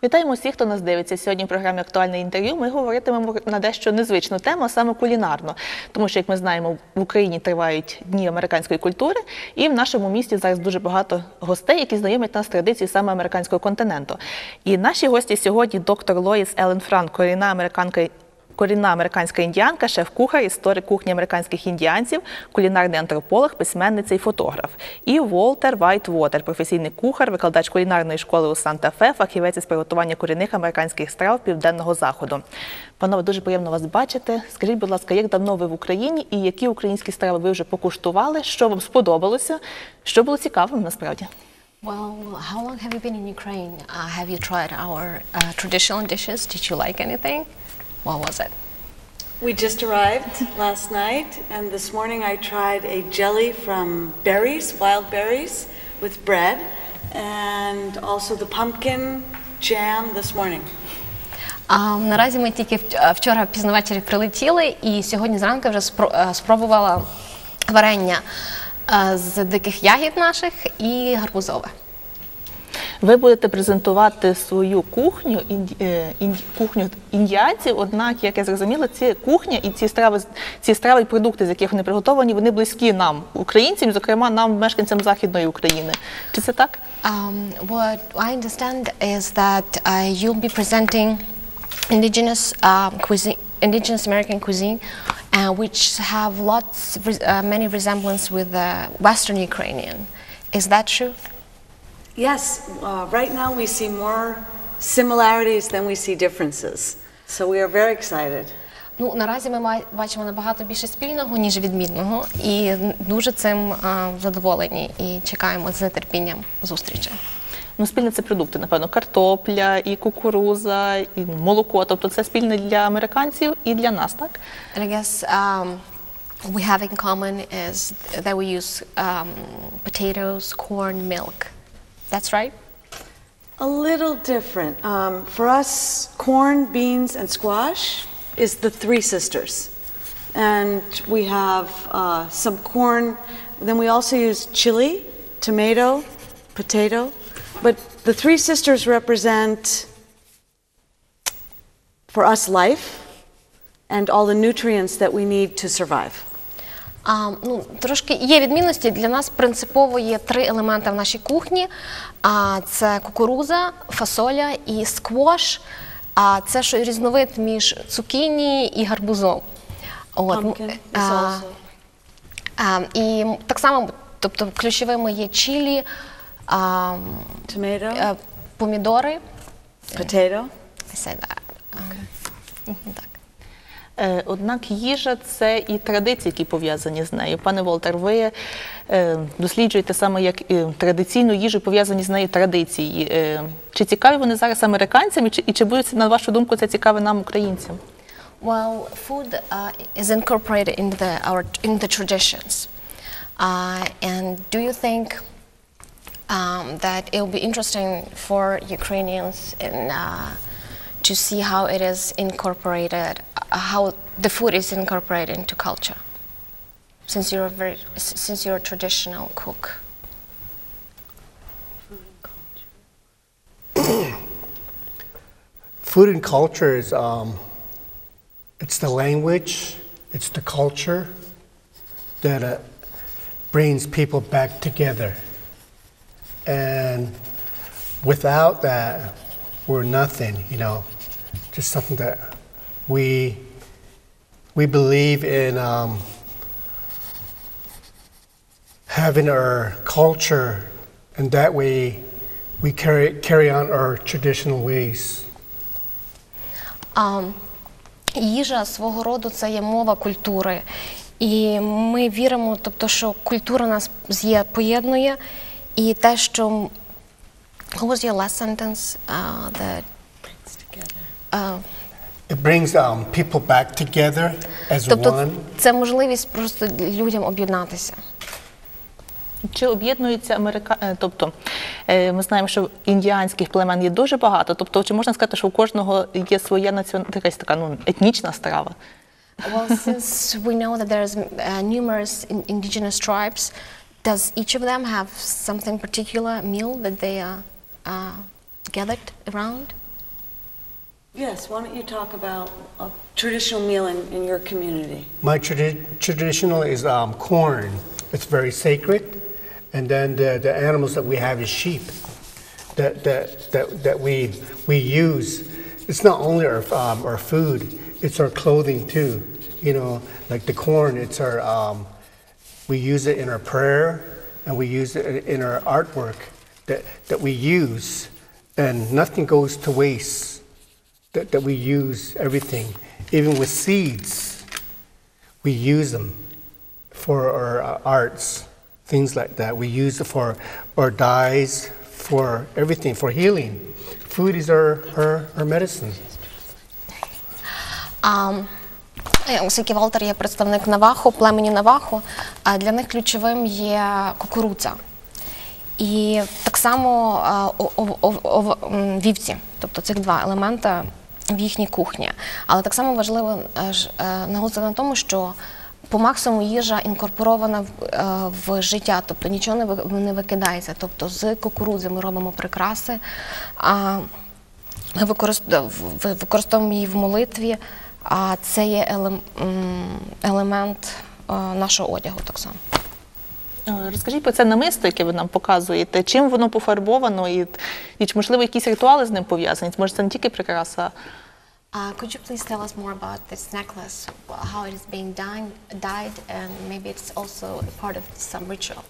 Вітаємо всіх, хто нас дивиться. Сьогодні в програмі «Актуальне інтерв'ю» ми говоритимемо на дещо незвичну тему, а саме кулінарну. Тому що, як ми знаємо, в Україні тривають Дні американської культури, і в нашому місті зараз дуже багато гостей, які знайомять нас з традицій саме американського континенту. І наші гості сьогодні доктор Лоїс Еллен Франк, корінна американська індіанка, шеф-кухар, історик кухні американських індіанців, кулінарний антрополог, письменниця і фотограф. І Волтер Вайтвотер, професійний кухар, викладач кулінарної школи у Санта-Фе, фахівець із приготування корінних американських страв Південного Заходу. Панове, дуже приємно вас бачити. Скажіть, будь ласка, як давно ви в Україні і які українські страви ви вже покуштували, що вам сподобалося, що було цікавим насправді? Well, how long have you been in Ukraine? Have you tried our traditional dishes? Did you like anything? What was it? We just arrived last night, and this morning I tried a jelly from berries, wild berries, with bread, and also the pumpkin jam this morning. Наразі ми тільки вчора пізно ввечері прилетіли, і сьогодні зранку вже спробувала варення з диких ягід наших і гарбузове. Ви будете презентувати свою кухню, кухню індіанців, однак, як я зрозуміла, ці кухня і ці страви і продукти, з яких вони приготовані, вони близькі нам, українцям, зокрема нам, мешканцям Західної України. Чи це так? What I understand is that you'll be presenting indigenous cuisine, indigenous American cuisine, which have many resemblance with Western Ukrainian. Is that true? Yes, right now we see more similarities than we see differences. So we are very excited. Ну, наразі ми бачимо набагато більше спільного, ніж відмінного, і дуже цим задоволені і чекаємо з нетерпінням зустрічі. Ну, спільне це продукти, напевно, картопля, і кукуруза, і молоко. Тобто це спільне для американців і для нас, так? And I guess we have in common is that we use potatoes, corn, milk. That's right? A little different. For us, corn, beans, and squash is the three sisters. And we have some corn. Then we also use chili, tomato, potato. But the three sisters represent, for us, life and all the nutrients that we need to survive. Ну, трошки є відмінності. Для нас принципово є три елементи в нашій кухні. Це кукуруза, фасоля і сквош. Це що різновид між цукіні і гарбузом. Pumpkin is also. І так само, тобто ключовими є чилі, Tomato, помідори. potato. I said that. Так. Однак їжа – це і традиції, які пов'язані з нею. Пане Волтер, ви досліджуєте саме як традиційну їжу, пов'язані з нею традиції. Чи цікаві вони зараз американцям, і чи буде, на вашу думку, це цікаве нам, українцям? Well, food is incorporated in the traditions. And do you think that it will be interesting for Ukrainians to see how it is incorporated, how the food is incorporated into culture, since you're a traditional cook? Food and culture is it's the language, it's the culture that brings people back together, and without that, we're nothing, you know, just something that we believe in having our culture, and that way we carry on our traditional ways. Їжа свого роду це є мова культури. І ми віримо, тобто, що культура нас поєднує, і те, що What was your last sentence? That Brings together. It brings people back together as тобто, one. це можливість просто людям об'єднатися. Чи об'єднуються тобто, ми знаємо, що індіанських племен є дуже багато, тобто, чи можна сказати, що у кожного є своя якась така, етнічна страва? Well, since we know that there's numerous indigenous tribes, does each of them have something particular meal that they are gathered around? Yes, why don't you talk about a traditional meal in your community? My traditional is corn. It's very sacred. And then the animals that we have is sheep that we use. It's not only our food, it's our clothing too. You know, like the corn, it's our, we use it in our prayer and we use it in our artwork that we use. And nothing goes to waste, that we use everything. Even with seeds, we use them for our arts, things like that. We use it for our dyes, for everything, for healing. Food is our medicine. Оскільки Волтер є представник Навахо, племені Навахо, для них ключовим є кукурудза. І так само вівці, тобто цих два елемента в їхній кухні. Але так само важливо наголосити на тому, що по максимуму їжа інкорпорована в життя, тобто нічого не викидається. Тобто з кукурудзи ми робимо прикраси, ми використовуємо її в молитві, а це є елемент нашого одягу так само. Розкажіть про це намисто, яке ви нам показуєте. Чим воно пофарбовано і чи, можливо, якісь ритуали з ним пов'язані? Може, це не тільки прикраса? Could you please tell us more about this necklace, how it is being dyed, and maybe it's also a part of some ritual?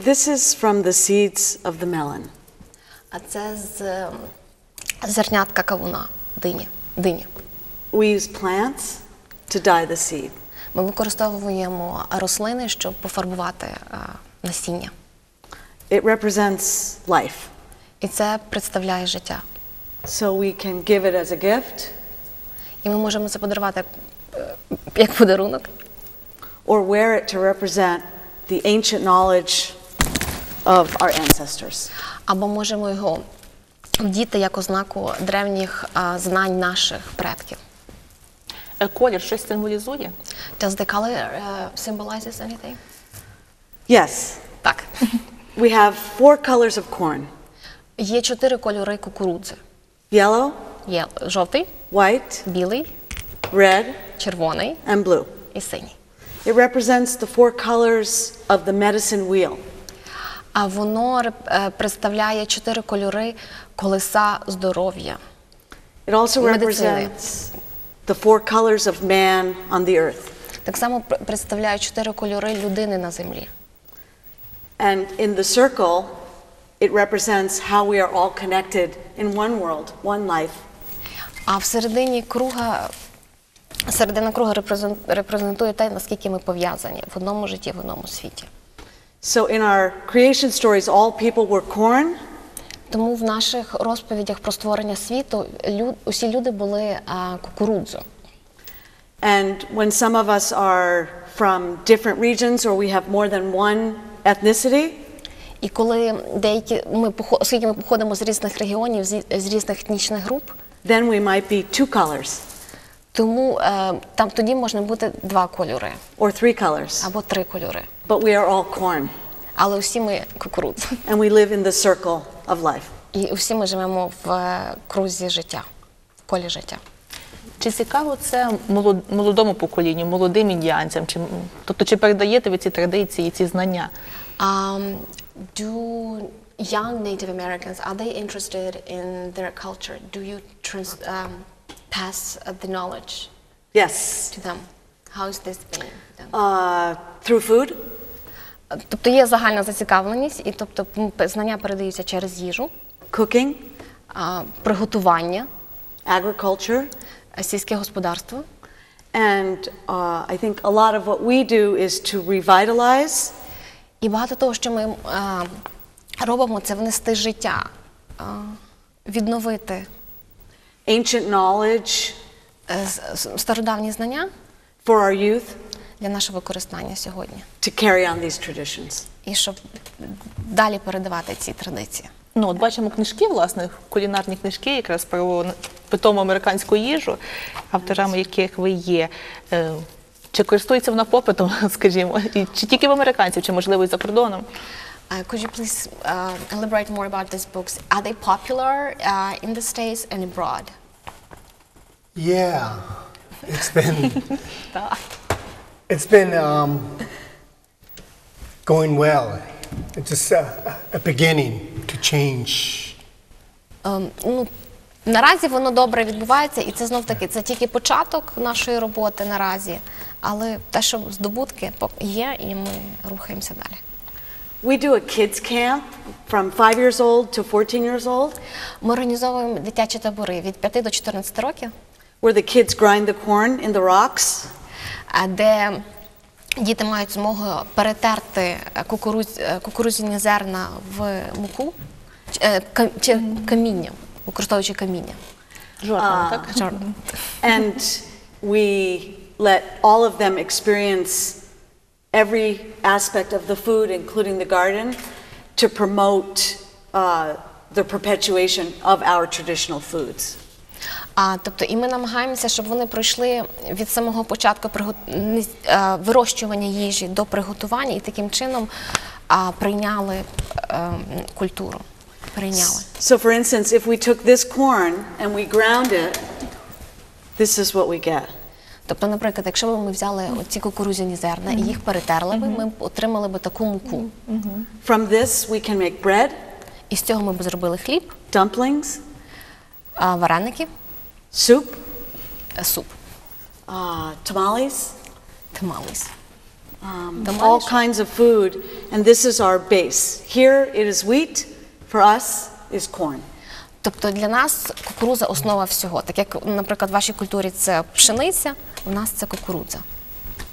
This is from the seeds of the melon. А це з зернятка кавуна, дині. We use plants to dye the seed. Ми використовуємо рослини, щоб пофарбувати насіння. It represents life. І це представляє життя. So we can give it as a gift. І ми можемо це подарувати як подарунок. Or wear it to represent the ancient knowledge of our ancestors. Або можемо його вдіти як ознаку древніх знань наших предків. Колір щось символізує? Does the color symbolizes anything? Yes. Так. We have 4 colors of corn. Є 4 кольори кукурудзи. Yellow, Є жовтий, white, білий, red, червоний and blue. і синій. It represents the 4 colors of the medicine wheel. А воно представляє 4 кольори колеса здоров'я. It also Медицини. represents the 4 colors of man on the earth. Так само представляє 4 кольори людини на землі. And in the circle, it represents how we are all connected in one world, one life. А всередині круга, середина круга репрезентує те, наскільки ми пов'язані в одному житті, в одному світі. So in our creation stories, all people were corn. Тому в наших розповідях про створення світу усі люди були кукурудзу. And when some of us are from different regions or we have more than one ethnicity, І коли оскільки ми походимо з різних регіонів, з різних етнічних груп, then we might be 2 colors тому тоді можна бути 2 кольори or 3 colors. або 3 кольори. But we are all corn. Але усі ми кукурудза. And we live in the circle of life. І усі ми живемо в крузі життя, в колі життя. Чи цікаво це молодому поколінню, молодим індіанцям? Тобто, чи передаєте ви ці традиції, ці знання? Do young Native Americans, are they interested in their culture? Do you pass the knowledge Yes. to them? How is this being done? Through food, Тобто є загальна зацікавленість, і тобто знання передаються через їжу, cooking, приготування, agriculture, сільське господарство. and I think a lot of what we do is to revitalize І багато того, що ми робимо, це внести життя, відновити ancient knowledge стародавні знання for our youth для нашого використання сьогодні. to carry on these traditions. І щоб далі передавати ці традиції. Ну, от бачимо книжки, власне, кулінарні книжки, якраз про питому американську їжу, авторами яких ви є. Чи користується вона попитом, скажімо, і чи тільки в американців, чи, можливо, і за кордоном? Could you please elaborate more about these books? Are they popular in the States and abroad? Yeah, it's been Так. it's been going well. It's just a beginning to change. Ну, наразі воно добре відбувається, і це знов-таки, це тільки початок нашої роботи наразі, але те, що здобутки є, і ми рухаємося далі. We do a kids camp from 5 years old to 14 years old, Ми організовуємо дитячі табори від 5 до 14 років, where the kids grind the corn in the rocks. де діти мають змогу перетерти кукурудзяні зерна в муку, чи каміння, використовуючи каміння. Жорном, так? Жорном. And we let all of them experience every aspect of the food, including the garden, to promote the perpetuation of our traditional foods. Тобто, і ми намагаємося, щоб вони пройшли від самого початку вирощування їжі до приготування і таким чином прийняли культуру. So, for instance, if we took this corn and we ground it, this is what we get. Тобто, наприклад, якщо б ми взяли оці кукурудзяні зерна і їх перетерли би, ми б отримали би таку муку. From this we can make bread, І з цього ми б зробили хліб, dumplings, вареники, soup, суп, tamales, тамаліс. all kinds of food, and this is our base. Here it is wheat, for us is corn. Тобто для нас кукурудза – основа всього. Так як, наприклад, в вашій культурі це пшениця, у нас це кукурудза.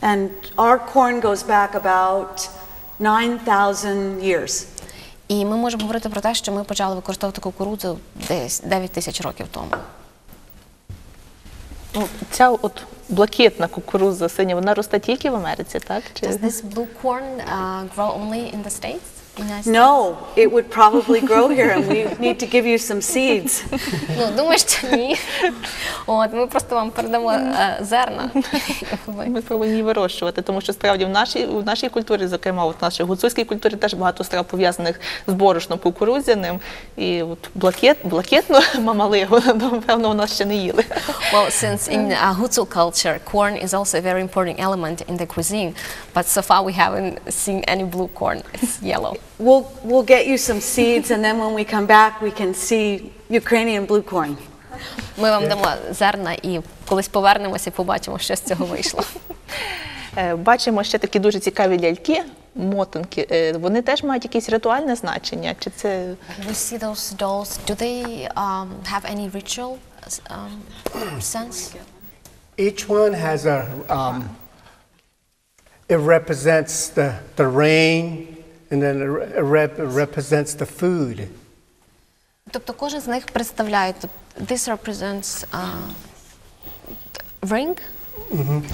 And our corn goes back about 9,000 years. І ми можемо говорити про те, що ми почали використовувати кукурудзу десь 9 тисяч років тому. Ну, ця от блакитна кукурудза синя, вона росте тільки в Америці, так? Does this blue corn grow only in the States? No, it would probably grow here, and we need to give you some seeds. Ну, думаю, що ні. От, ми просто вам передамо зерна. Ми повинні її вирощувати, тому що справді в нашій культурі, зокрема, в нашій гуцульській культурі теж багато страв пов'язаних з борошном кукурудзяним. І от блакитну мамалигу, напевно, у нас ще не їли. Well, since in Hutu culture, corn is also a very important element in the cuisine, but so far we haven't seen any blue corn. It's yellow. We'll get you some seeds, and then when we come back, we can see Ukrainian blue corn. Ми вам дамо зерна і колись повернемося і побачимо, що з цього вийшло. Бачимо ще такі дуже цікаві ляльки, мотанки. Вони теж мають якесь ритуальне значення? Чи це... We see those dolls. Do they have any ritual sense? Each one has it represents the rain, and then it represents the food. Тобто кожен з них представляє, this represents ring,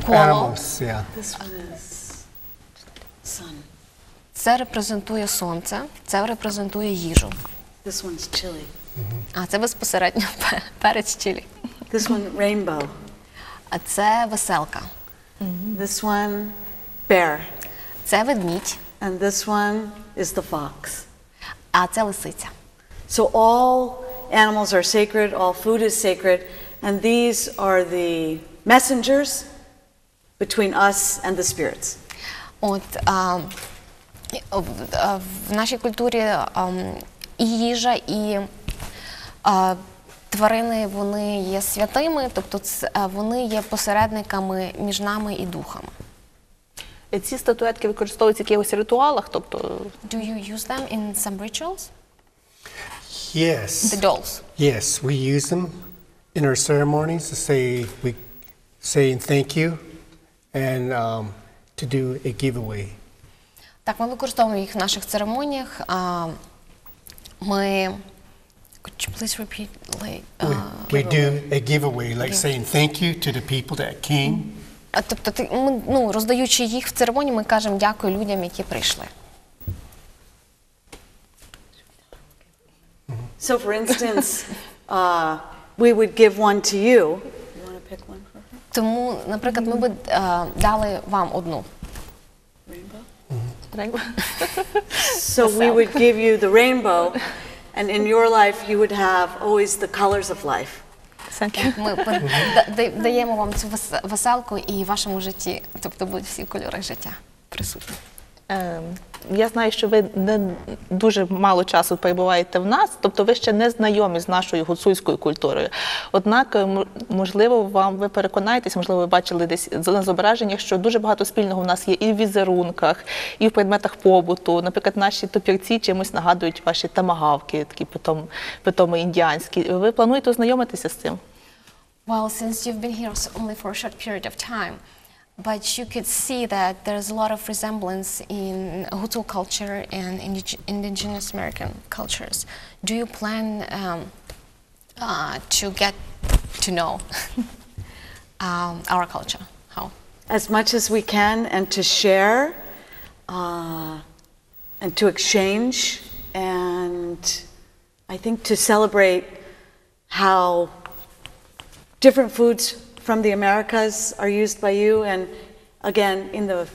коло. Animals, yeah. This one is sun. Це репрезентує сонце, це репрезентує їжу. This one's chili. А це безпосередньо перець чилі. This one rainbow. А це веселка. This one bear. Це ведмідь. And this one is the fox. А це лисиця. So all animals are sacred, all food is sacred, and these are the messengers between us and the spirits. От в нашій культурі і їжа, і тварини, вони є святими, тобто вони є посередниками між нами і духами. Ці статуетки використовуються в якихось ритуалах, тобто... Do you use them in some rituals? Yes. The dolls. Yes, we use them in our ceremonies to saying thank you and to do a giveaway. Так, ми використовуємо їх в наших церемоніях. Ми... Could you please repeat? We do a giveaway, like saying thank you to the people that came. Тобто, ми, роздаючи їх в церемонії, ми кажемо дякую людям, які прийшли. So, for instance, we would give one to you. You want to pick one for her? Тому, наприклад, ми б дали вам одну. Rainbow? So we would give you the rainbow, and in your life you would have always the colors of life. Thank you. Ми даємо вам цю веселку і в вашому житті, тобто будуть всі кольори життя присутні. Я знаю, що ви не дуже мало часу перебуваєте в нас, тобто ви ще не знайомі з нашою гуцульською культурою. Однак, можливо, ви переконаєтесь, можливо, ви бачили десь на зображеннях, що дуже багато спільного в нас є і в візерунках, і в предметах побуту. Наприклад, наші топірці чимось нагадують ваші тамагавки, такі питоми індіанські. Ви плануєте ознайомитися з цим? Well, since you've been here only for a short period of time, but you could see that there's a lot of resemblance in Hutu culture and indigenous American cultures. Do you plan to get to know our culture? How? As much as we can, and to share, and to exchange, and I think to celebrate how different foods from the Americas are used by you, and again, in the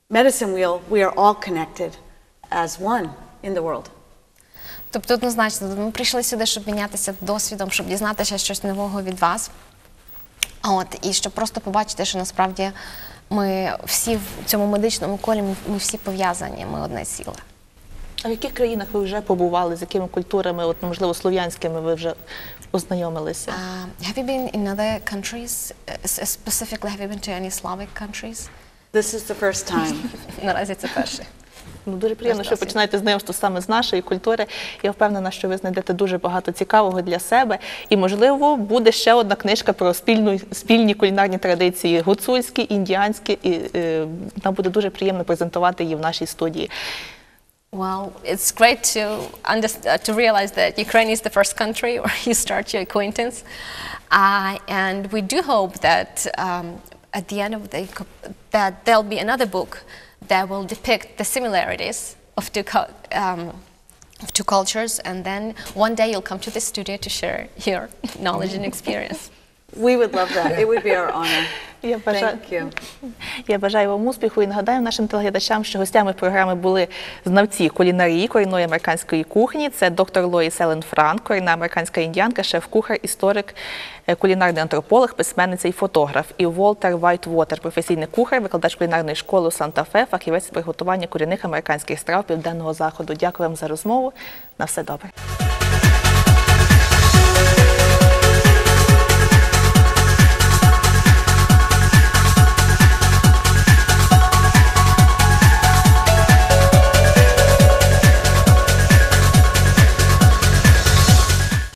medicine wheel, we are all connected as one in the world. Тобто, однозначно, ми прийшли сюди, щоб мінятися досвідом, щоб дізнатися щось нового від вас. І щоб просто побачити, що насправді ми всі в цьому медичному колі, ми всі пов'язані, ми одне ціле. А в яких країнах ви вже побували, з якими культурами, можливо, слов'янськими ви вже ознайомилися? Have you been in other countries? Specifically, have you been to any Slavic countries? This is the first time. Наразі це перше. Дуже приємно, що ви починаєте знайомство саме з нашої культури. Я впевнена, що ви знайдете дуже багато цікавого для себе. І, можливо, буде ще одна книжка про спільні кулінарні традиції гуцульські, індіанські. І нам буде дуже приємно презентувати її в нашій студії. Well, it's great to realize that Ukraine is the first country where you start your acquaintance, and we do hope that at the end of that there'll be another book that will depict the similarities of two cultures, and then one day you'll come to the studio to share your knowledge and experience. We would love that. It would be our honor. Thank you. Я бажаю вам успіху і нагадаю нашим телеглядачам, що гостями програми були знавці кулінарії, корінної американської кухні. Це доктор Лоїс Еллен Франк, корінна американська індіанка, шеф-кухар, історик, кулінарний антрополог, письменниця і фотограф. І Волтер Вайтвотер, професійний кухар, викладач кулінарної школи у Санта-Фе, фахівець з приготування корінних американських страв Південного Заходу. Дякую вам за розмову. На все добре.